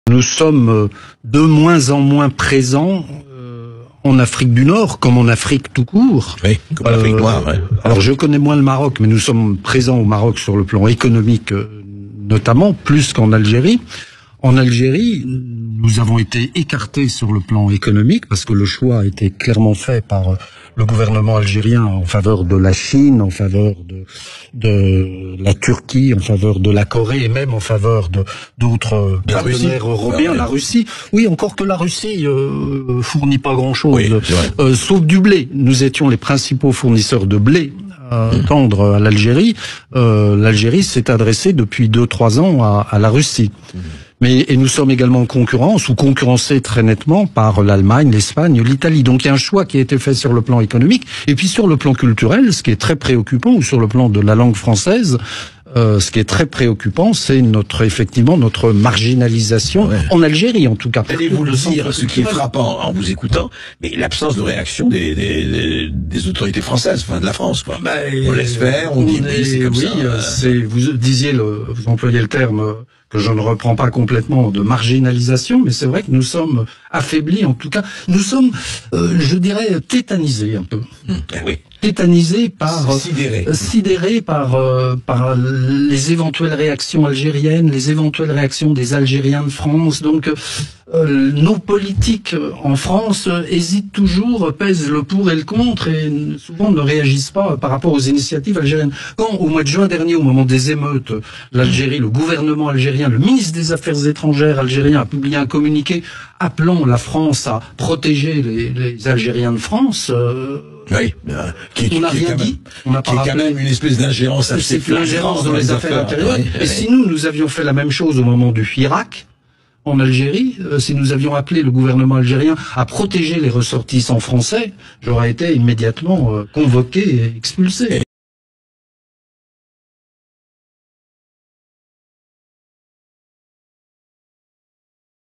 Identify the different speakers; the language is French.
Speaker 1: Nous sommes de moins en moins présents en Afrique du Nord, comme en Afrique tout court.
Speaker 2: Oui, comme en Afrique noire. Ouais.
Speaker 1: Alors je connais moins le Maroc, mais nous sommes présents au Maroc sur le plan économique notamment, plus qu'en Algérie. En Algérie, nous avons été écartés sur le plan économique parce que le choix a été clairement fait par le gouvernement algérien en faveur de la Chine, en faveur de la Turquie, en faveur de la Corée et même en faveur d'autres partenaires européens. La Russie, oui, encore que la Russie fournit pas grand-chose, oui, sauf du blé. Nous étions les principaux fournisseurs de blé tendre à l'Algérie. L'Algérie s'est adressée depuis 2-3 ans à la Russie. Et nous sommes également en concurrence ou concurrencés très nettement par l'Allemagne, l'Espagne, l'Italie. Donc il y a un choix qui a été fait sur le plan économique et puis sur le plan culturel, ce qui est très préoccupant, ou sur le plan de la langue française. Ce qui est très préoccupant, c'est effectivement notre marginalisation, en Algérie en tout cas.
Speaker 2: Allez-vous le dire, ce qui est frappant en vous écoutant, mais l'absence de réaction des autorités françaises, enfin de la France, quoi. On laisse faire, on dit oui, c'est comme ça.
Speaker 1: Vous disiez, vous employez le terme que je ne reprends pas complètement, de marginalisation, mais c'est vrai que nous sommes affaiblis, en tout cas, nous sommes, je dirais, tétanisés un peu.
Speaker 2: Oui.
Speaker 1: Tétanisés par,
Speaker 2: sidérés
Speaker 1: par les éventuelles réactions algériennes, les éventuelles réactions des Algériens de France. Donc, nos politiques en France hésitent toujours, pèsent le pour et le contre et souvent ne réagissent pas par rapport aux initiatives algériennes. Quand, au mois de juin dernier, au moment des émeutes, l'Algérie, le gouvernement algérien, le ministre des Affaires étrangères algérien a publié un communiqué appelant la France à protéger les Algériens de France,
Speaker 2: oui,
Speaker 1: on n'a rien dit. On n'a pas
Speaker 2: quand même une espèce d'ingérence assez flagrante.
Speaker 1: L'ingérence dans les affaires intérieures. Et si nous avions fait la même chose au moment du Irak, en Algérie, si nous avions appelé le gouvernement algérien à protéger les ressortissants français, j'aurais été immédiatement convoqué et expulsé.